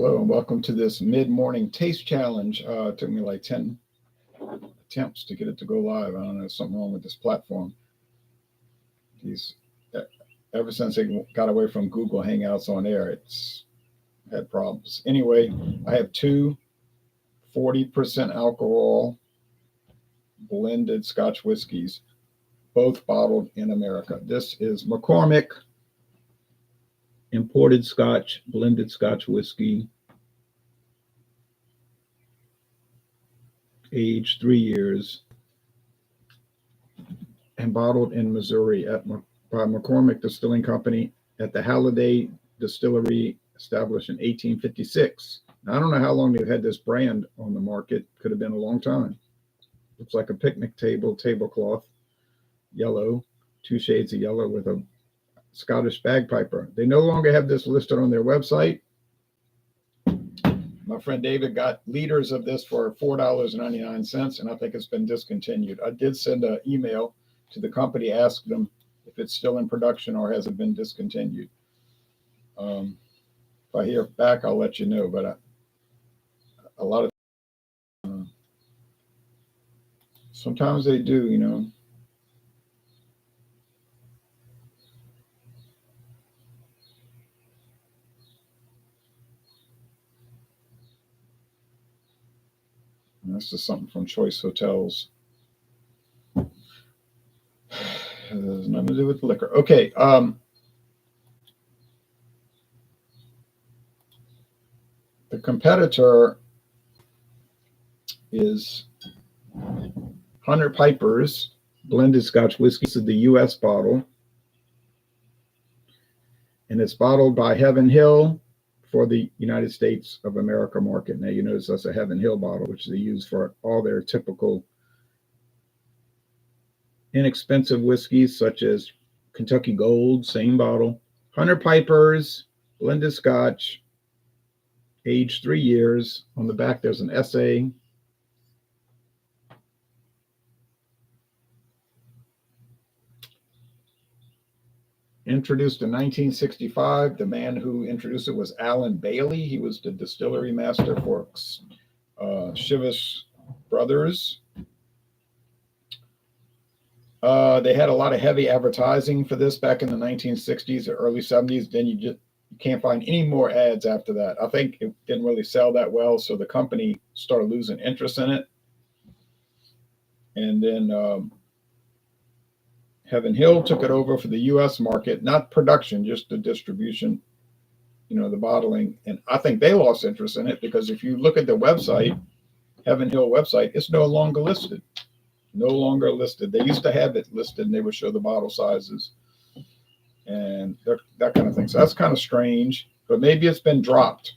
Hello and welcome to this mid-morning taste challenge. It took me like 10 attempts to get it to go live. I don't know, there's something wrong with this platform. Ever since they got away from Google Hangouts on air, it's had problems. Anyway, I have two 40% alcohol blended Scotch whiskeys, both bottled in America. This is McCormick imported Scotch, blended Scotch whiskey, aged 3 years, and bottled in Missouri by McCormick Distilling Company at the Halliday Distillery, established in 1856. Now, I don't know how long they've had this brand on the market. Could have been a long time. Looks like a picnic tablecloth, yellow, 2 shades of yellow with a Scottish bagpiper. They no longer have this listed on their website. My friend David got liters of this for $4.99, and I think it's been discontinued. I did send an email to the company, asked them if it's still in production or has it been discontinued. If I hear back, I'll let you know. But a lot of sometimes they do, you know. And that's just something from Choice Hotels. It has nothing to do with liquor. Okay. The competitor is 100 Pipers blended Scotch whiskey. This is the U.S. bottle. And it's bottled by Heaven Hill for the United States of America market. Now, you notice that's a Heaven Hill bottle, which they use for all their typical inexpensive whiskeys, such as Kentucky Gold, same bottle. 100 Pipers, blended Scotch, aged 3 years. On the back, there's an essay. Introduced in 1965. The man who introduced it was Alan Bailey. He was the distillery master for Chivas Brothers. They had a lot of heavy advertising for this back in the 1960s or early 70s. Then you can't find any more ads after that. I think it didn't really sell that well, so the company started losing interest in it. And then Heaven Hill took it over for the U.S. market, not production, just the distribution, the bottling. And I think they lost interest in it because if you look at the website, Heaven Hill website, it's no longer listed. No longer listed. They used to have it listed, and they would show the bottle sizes and that kind of thing. So that's kind of strange, but maybe it's been dropped.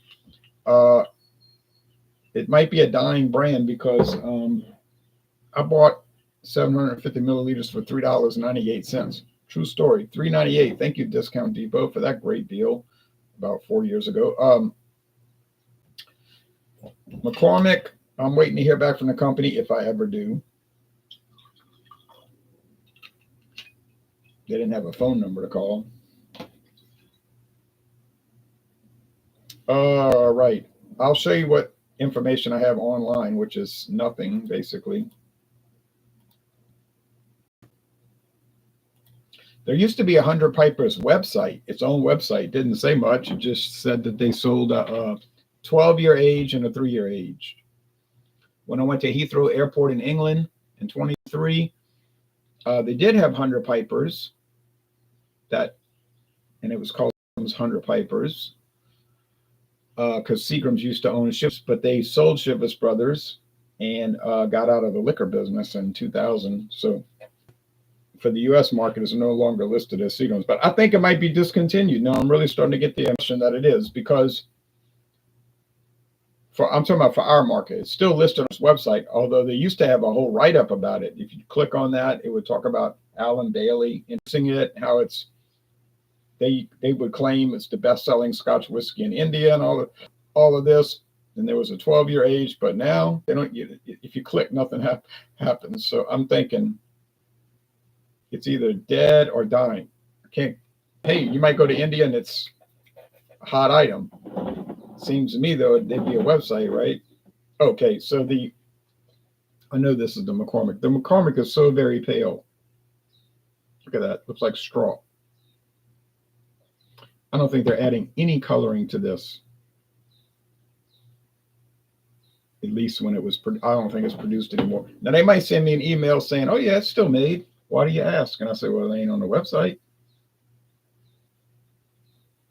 It might be a dying brand because I bought 750 milliliters for $3.98. True story. $3.98. Thank you, Discount Depot, for that great deal about 4 years ago. McCormick, I'm waiting to hear back from the company if I ever do. They didn't have a phone number to call. All right. I'll show you what information I have online, which is nothing, basically. There used to be 100 Pipers website, its own website. Didn't say much. It just said that they sold a 12-year age and a 3-year age. When I went to Heathrow Airport in England in 23, they did have 100 Pipers, and it was called 100 Pipers because Seagram's used to own Chivas, but they sold Chivas Brothers and got out of the liquor business in 2000. So for the U.S. market, it's no longer listed as Seagram's, but I think it might be discontinued. Now I'm really starting to get the impression that it is because I'm talking about for our market, it's still listed on its website, although they used to have a whole write-up about it. If you click on that, it would talk about Alan Bailey introducing it, how they would claim it's the best-selling Scotch whiskey in India and all of this. And there was a 12-year age, but now they don't. If you click, nothing happens. So I'm thinking it's either dead or dying. Hey, you might go to India and it's a hot item. Seems to me though there'd be a website, right? Okay, so I know this is the McCormick. The McCormick is so very pale. Look at that. Looks like straw. I don't think they're adding any coloring to this. At least when it was, I don't think it's produced anymore. Now they might send me an email saying, "Oh yeah, it's still made. Why do you ask?" And I say, "Well, it ain't on the website."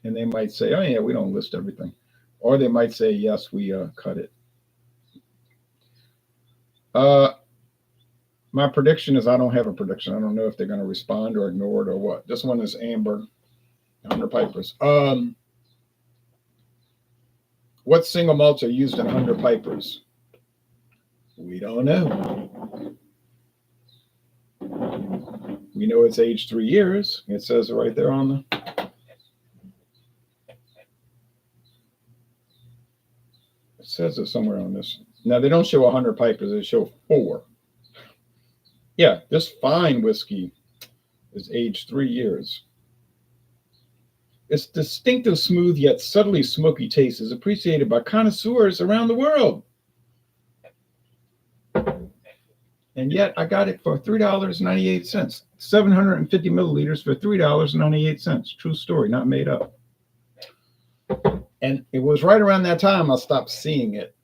And they might say, "Oh yeah, we don't list everything," or they might say, "Yes, we cut it." Uh, my prediction is I don't have a prediction. I don't know if they're going to respond or ignore it or what. This one is amber, 100 pipers. What single malts are used in 100 pipers? We don't know. We know it's aged 3 years. It says it right there on the. It says it somewhere on this. Now they don't show 100 pipers. They show 4. Yeah, this fine whiskey is aged 3 years. Its distinctive, smooth yet subtly smoky taste is appreciated by connoisseurs around the world. And yet I got it for $3.98. 750 milliliters for $3.98. True story, not made up. And it was right around that time I stopped seeing it.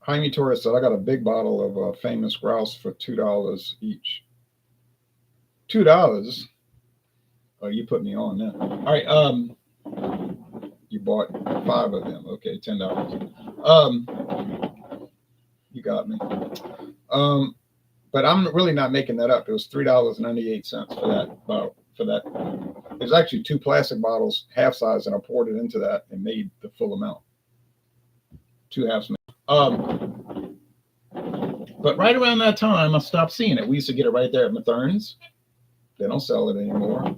Jaime Torres said, I got a big bottle of Famous Grouse for $2 each. $2? Oh, you put me on now. All right. You bought 5 of them. Okay, $10. You got me. But I'm really not making that up. It was $3.98 for that bottle. For that, there's actually 2 plastic bottles, half size, and I poured it into that and made the full amount. 2 halves. But right around that time, I stopped seeing it. We used to get it right there at Mathern's. They don't sell it anymore.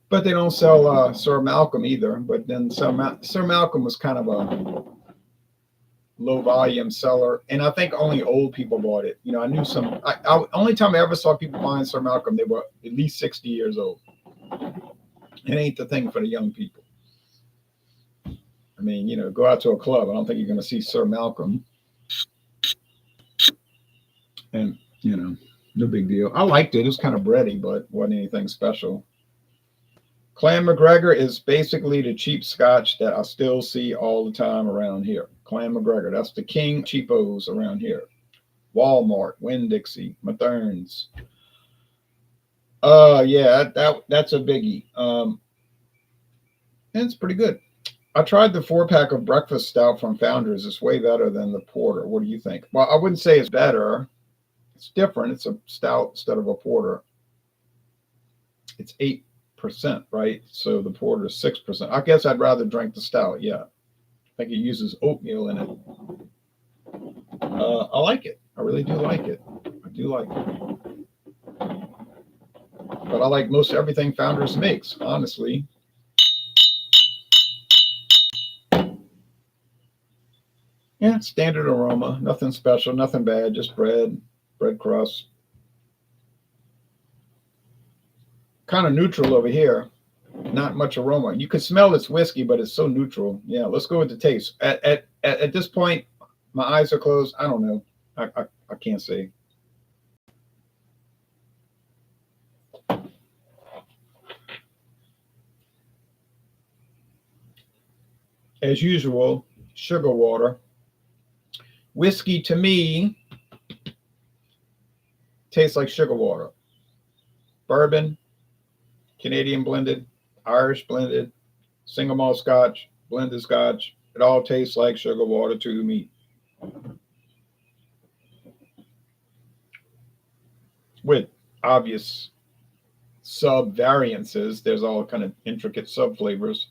But they don't sell Sir Malcolm either. But then Sir Malcolm was kind of a low volume seller, and I think only old people bought it. You know, I knew some. Only time I ever saw people buying Sir Malcolm, they were at least 60 years old. It ain't the thing for the young people. I mean, you know, go out to a club. I don't think you're going to see Sir Malcolm, and you know, no big deal. I liked it. It was kind of bready, but wasn't anything special. Clan McGregor is basically the cheap Scotch that I still see all the time around here. Clan McGregor, that's the king cheapos around here. Walmart, Winn-Dixie, Mathern's. Yeah, that's a biggie. And it's pretty good. I tried the 4-pack of breakfast stout from Founders. It's way better than the porter. What do you think? Well, I wouldn't say it's better. It's different. It's a stout instead of a porter. It's 8%, right? So the porter is 6%. I guess I'd rather drink the stout. Yeah. I think it uses oatmeal in it. I like it. I really do like it. I do like it. But I like most everything Founders makes, honestly. Yeah, standard aroma. Nothing special, nothing bad, just bread crust. Kind of neutral over here. Not much aroma. You can smell it's whiskey, but it's so neutral. Yeah, let's go with the taste. At this point, my eyes are closed. I don't know. I can't say. As usual, sugar water. Whiskey to me tastes like sugar water. Bourbon, Canadian blended, Irish blended, single malt Scotch, blended Scotch. It all tastes like sugar water to me. With obvious sub variances, there's all kind of intricate sub flavors.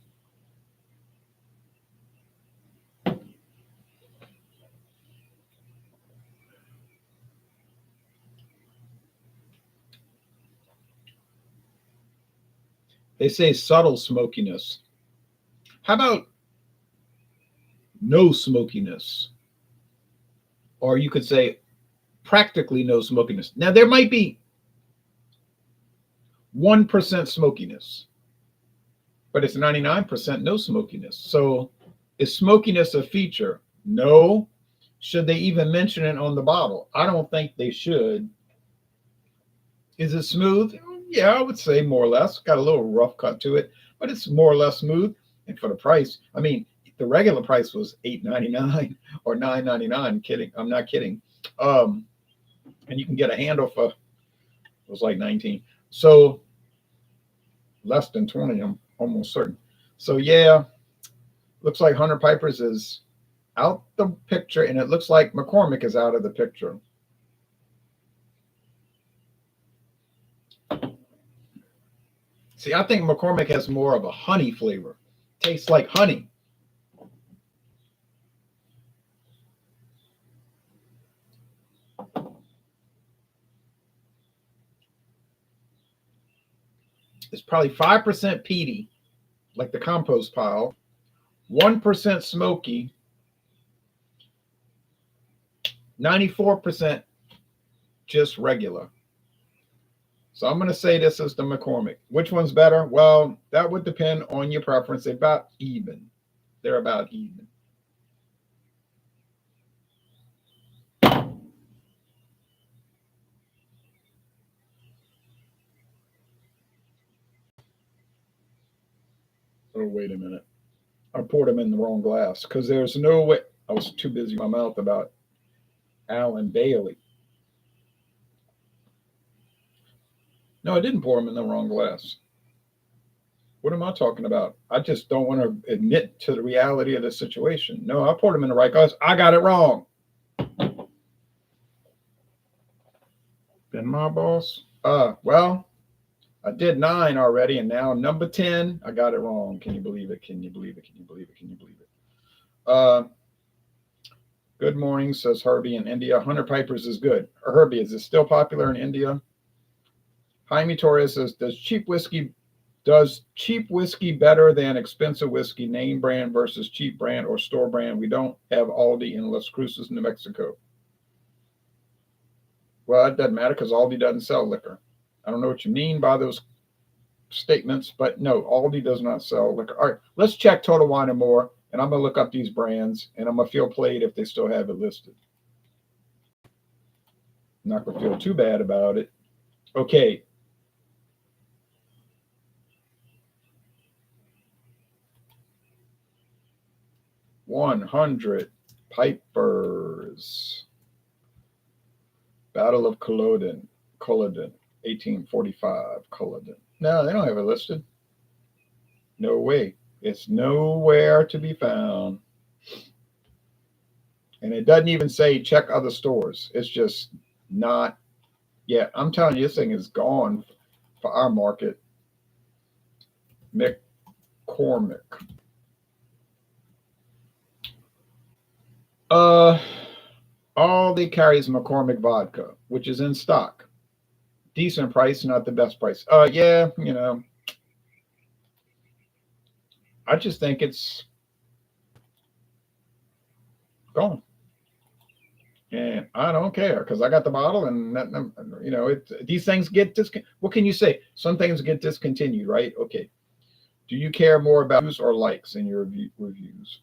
They say subtle smokiness. How about no smokiness? Or you could say practically no smokiness. Now, there might be 1% smokiness, but it's 99% no smokiness. So is smokiness a feature? No. Should they even mention it on the bottle? I don't think they should. Is it smooth? Yeah, I would say more or less. Got a little rough cut to it, but it's more or less smooth. And for the price, I mean, the regular price was $8.99 or $9.99. Kidding. I'm not kidding. And you can get a handle for, it was like 19. So less than 20, I'm almost certain. So yeah, looks like Hunter Piper's is out the picture, and it looks like McCormick is out of the picture. See, I think McCormick has more of a honey flavor. Tastes like honey. It's probably 5% peaty, like the compost pile, 1% smoky, 94% just regular. So I'm going to say this is the McCormick. Which one's better? Well, that would depend on your preference. They're about even. They're about even. Oh, wait a minute. I poured them in the wrong glass because there's no way. I was too busy in my mouth about Alan Bailey. No, I didn't pour them in the wrong glass. What am I talking about? I just don't want to admit to the reality of the situation. No, I poured them in the right glass. I got it wrong. Been my boss? Well, I did 9 already, and now number 10, I got it wrong. Can you believe it? Can you believe it? Can you believe it? Can you believe it? Good morning, says Herbie in India. Hunter Piper's is good. Herbie, is it still popular in India? Jaime Torres says, does cheap whiskey better than expensive whiskey, name brand versus cheap brand or store brand? We don't have Aldi in Las Cruces, New Mexico. Well, it doesn't matter because Aldi doesn't sell liquor. I don't know what you mean by those statements, but no, Aldi does not sell liquor. All right, let's check Total Wine and More, and I'm going to look up these brands, and I'm going to feel played if they still have it listed. I'm not going to feel too bad about it. Okay. $100 Pipers. Battle of Culloden, 1845, Culloden. No, they don't have it listed. No way. It's nowhere to be found. And it doesn't even say check other stores. It's just not. Yeah, I'm telling you, this thing is gone for our market. McCormick. All they carry is McCormick vodka, which is in stock. Decent price, not the best price. Yeah, you know. I just think it's gone. And I don't care because I got the bottle, and that, you know, these things get what can you say? Some things get discontinued, right? Okay. Do you care more about views or likes in your reviews?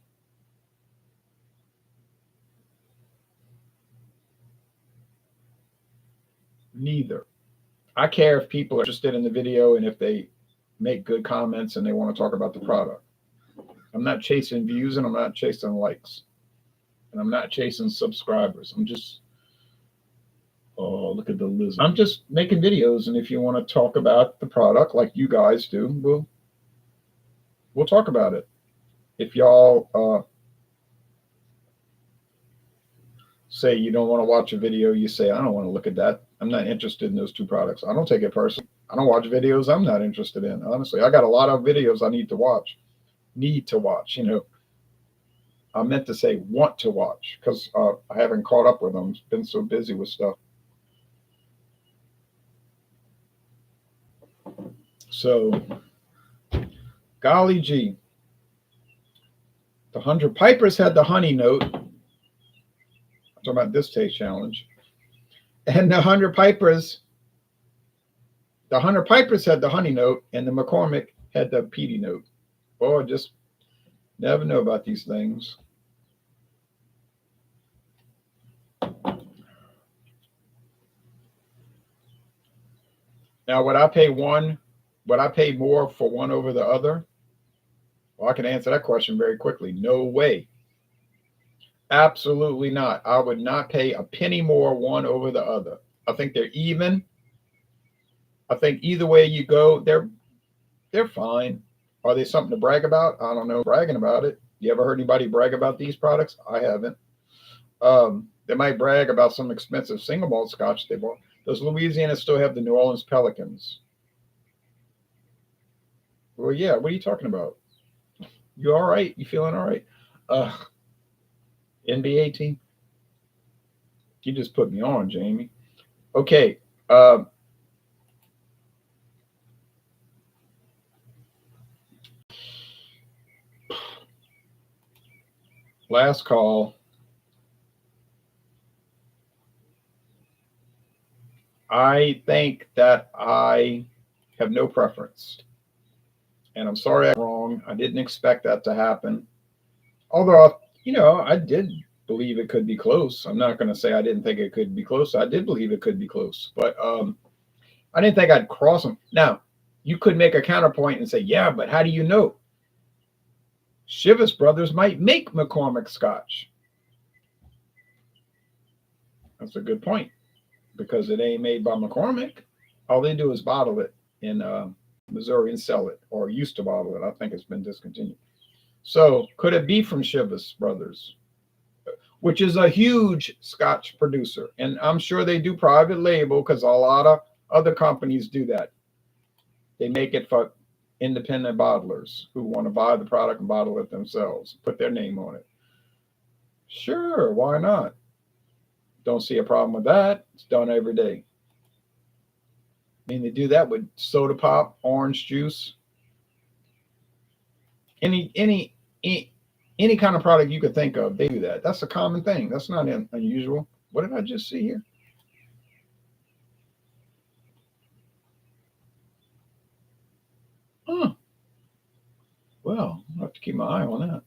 Neither. I care if people are interested in the video and if they make good comments and they want to talk about the product. I'm not chasing views, and I'm not chasing likes, and I'm not chasing subscribers. I'm just, oh, look at the lizard. I'm just making videos, and if you want to talk about the product like you guys do, we'll talk about it. If y'all say you don't want to watch a video, you say, I don't want to look at that. I'm not interested in those two products. I don't take it personally. I don't watch videos I'm not interested in. Honestly, I got a lot of videos I need to watch, you know. I meant to say want to watch because I haven't caught up with them. Been so busy with stuff. So, golly gee. The 100 Pipers had the honey note. I'm talking about this taste challenge. And the 100 Pipers had the honey note, and the McCormick had the peaty note. Boy, just never know about these things. Now, would I pay more for one over the other? Well, I can answer that question very quickly. No way. Absolutely not. I would not pay a penny more one over the other. I think they're even. I think either way you go, they're fine. Are they something to brag about? I don't know. Bragging about it. You ever heard anybody brag about these products? I haven't. They might brag about some expensive single malt scotch they bought. Does Louisiana still have the New Orleans Pelicans? Well, yeah. What are you talking about? You all right? You feeling all right? Uh, NBA team? You just put me on, Jamie. Okay. Last call. I think that I have no preference. And I'm sorry I'm wrong. I didn't expect that to happen. Although, I did believe it could be close. I'm not going to say I didn't think it could be close. I did believe it could be close. But I didn't think I'd cross them. Now, you could make a counterpoint and say, yeah, but how do you know? Chivas brothers might make McCormick Scotch. That's a good point because it ain't made by McCormick. All they do is bottle it in Missouri and sell it, or used to bottle it. I think it's been discontinued. So could it be from Chivas brothers, which is a huge Scotch producer? And I'm sure they do private label because a lot of other companies do that. They make it for independent bottlers who want to buy the product and bottle it themselves, put their name on it. Sure, why not? Don't see a problem with that. It's done every day. I mean, they do that with soda pop, orange juice, any kind of product you could think of. They do that. That's a common thing. That's not unusual. What did I just see here? Huh. Well, I'll have to keep my eye on that.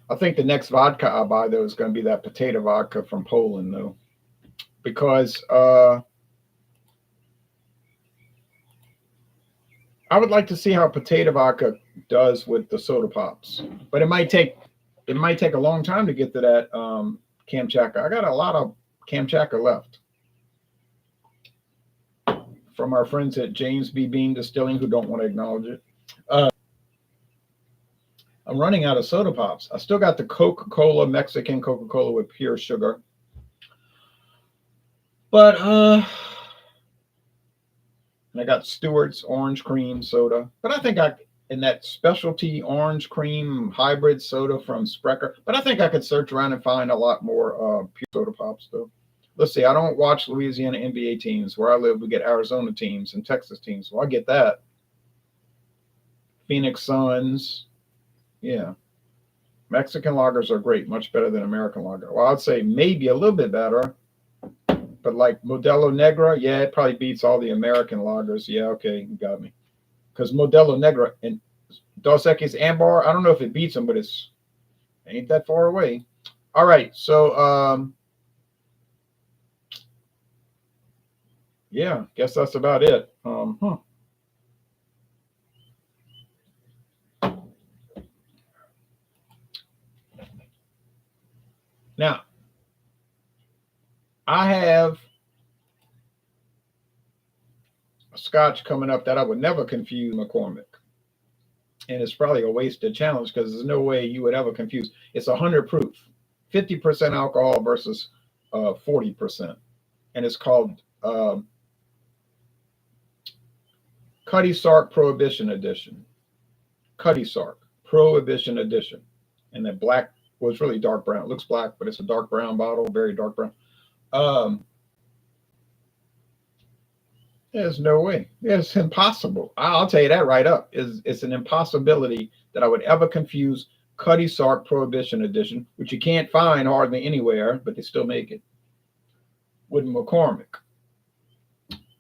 I think the next vodka I buy though is going to be that potato vodka from Poland though, because I would like to see how potato vodka does with the soda pops, but it might take a long time to get to that Kamchatka. I got a lot of Kamchatka left from our friends at James B. Bean Distilling who don't want to acknowledge it. I'm running out of soda pops. I still got the Coca-Cola, Mexican Coca-Cola with pure sugar. But I got Stewart's orange cream soda. But I think in that specialty orange cream hybrid soda from Sprecher. But I think I could search around and find a lot more pure soda pops though. Let's see. I don't watch Louisiana NBA teams. Where I live, we get Arizona teams and Texas teams. So I get that. Phoenix Suns. Yeah. Mexican lagers are great, much better than American lager. Well, I'd say maybe a little bit better, but like Modelo Negra, yeah, it probably beats all the American lagers. Yeah, okay, you got me. Because Modelo Negra and Dos Equis Ambar, I don't know if it beats them, but it's ain't that far away. All right, so yeah, guess that's about it. Now, I have a Scotch coming up that I would never confuse McCormick. And it's probably a wasted challenge because there's no way you would ever confuse. It's 100 proof, 50% alcohol versus 40%. And it's called Cutty Sark Prohibition Edition. Cutty Sark Prohibition Edition. And that black, well, it's really dark brown. It looks black, but it's a dark brown bottle, very dark brown. There's no way. It's impossible. I'll tell you that right up. It's an impossibility that I would ever confuse Cutty Sark Prohibition Edition, which you can't find hardly anywhere, but they still make it, with McCormick.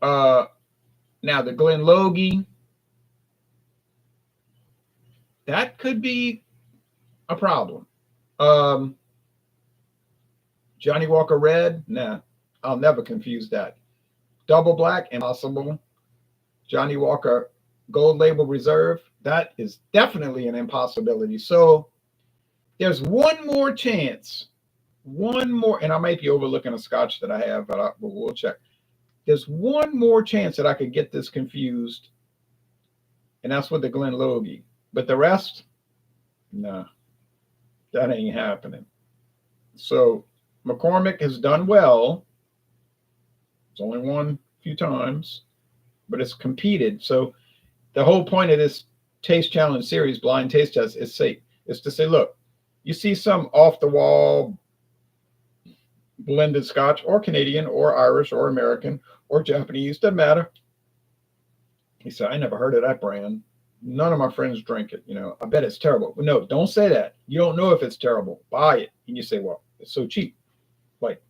Now the Glenlogie, that could be a problem. Um, Johnny Walker Red, nah, I'll never confuse that. Double Black, impossible. Johnny Walker Gold Label Reserve, that is definitely an impossibility. So there's one more chance, one more, and I might be overlooking a Scotch that I have, but we'll check. There's one more chance that I could get this confused, and that's with the Glenloggie. But the rest, nah, that ain't happening. So McCormick has done well. It's only won a few times, but it's competed. So the whole point of this taste challenge series, blind taste test, is to say, look, you see some off the wall blended Scotch or Canadian or Irish or American or Japanese, doesn't matter. He said, I never heard of that brand. None of my friends drink it. I bet it's terrible. But no, don't say that. You don't know if it's terrible. Buy it. And you say, well, it's so cheap. Like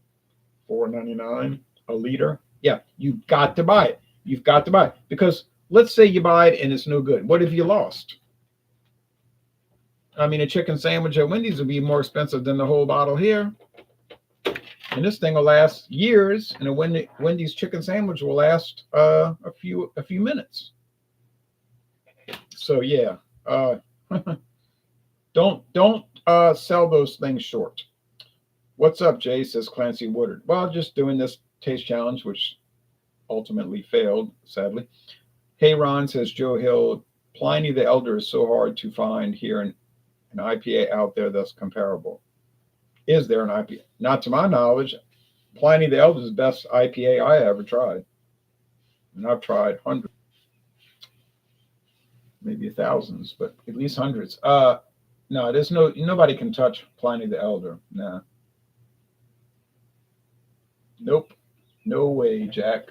$4.99 a liter. Yeah, you've got to buy it. You've got to buy it. Because let's say you buy it and it's no good. What have you lost? I mean, a chicken sandwich at Wendy's would be more expensive than the whole bottle here. And this thing will last years, and a Wendy's chicken sandwich will last a few minutes. So yeah, don't sell those things short. What's up, Jay? Says Clancy Woodard. Well, just doing this taste challenge, which ultimately failed, sadly. Hey, Ron, says Joe Hill. Pliny the Elder is so hard to find here, and an IPA out there that's comparable. Is there an IPA? Not to my knowledge. Pliny the Elder is the best IPA I ever tried. And I've tried hundreds, maybe thousands, but at least hundreds. No, there's nobody can touch Pliny the Elder. Nah. Nope. No way, Jack.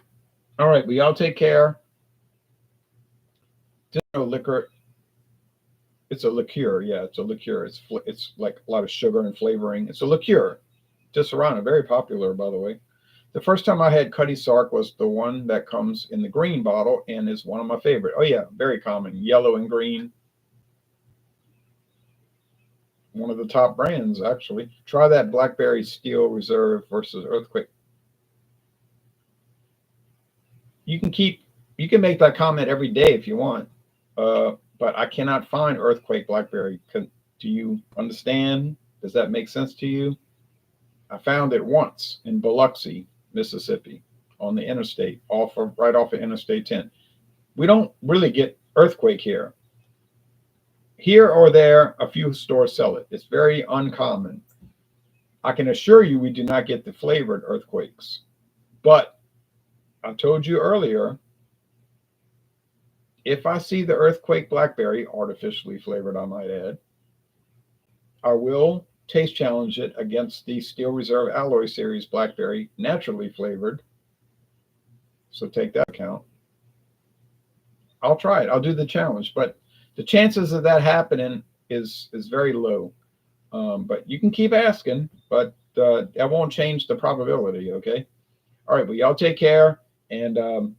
All right, we all take care. Just no liquor. It's a liqueur. Yeah, it's a liqueur. It's like a lot of sugar and flavoring. It's a liqueur. Disaronno, very popular, by the way. The first time I had Cutty Sark was the one that comes in the green bottle and is one of my favorite. Oh yeah, very common. Yellow and green. One of the top brands, actually. Try that Blackberry Steel Reserve versus Earthquake. You can make that comment every day if you want. But I cannot find Earthquake Blackberry. Do you understand? Does that make sense to you? I found it once in Biloxi, Mississippi, on the interstate, right off of Interstate 10. We don't really get Earthquake here. Here or there, a few stores sell it. It's very uncommon. I can assure you we do not get the flavored Earthquakes. But I told you earlier, if I see the Earthquake Blackberry, artificially flavored, I might add, I will taste challenge it against the Steel Reserve Alloy Series Blackberry, naturally flavored. So take that account. I'll try it. I'll do the challenge, but the chances of that happening is very low. But you can keep asking, but that won't change the probability. Okay. All right. Well, y'all take care, and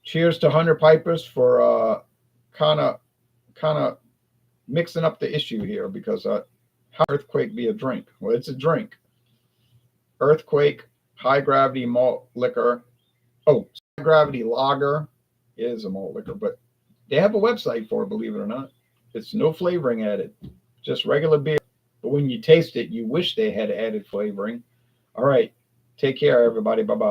cheers to Hunter Pipers for kind of mixing up the issue here, because how Earthquake be a drink? Well, it's a drink. Earthquake high gravity malt liquor. Oh, high gravity lager is a malt liquor, but they have a website for it, believe it or not. It's no flavoring added, just regular beer. But when you taste it, you wish they had added flavoring. All right. Take care, everybody. Bye-bye.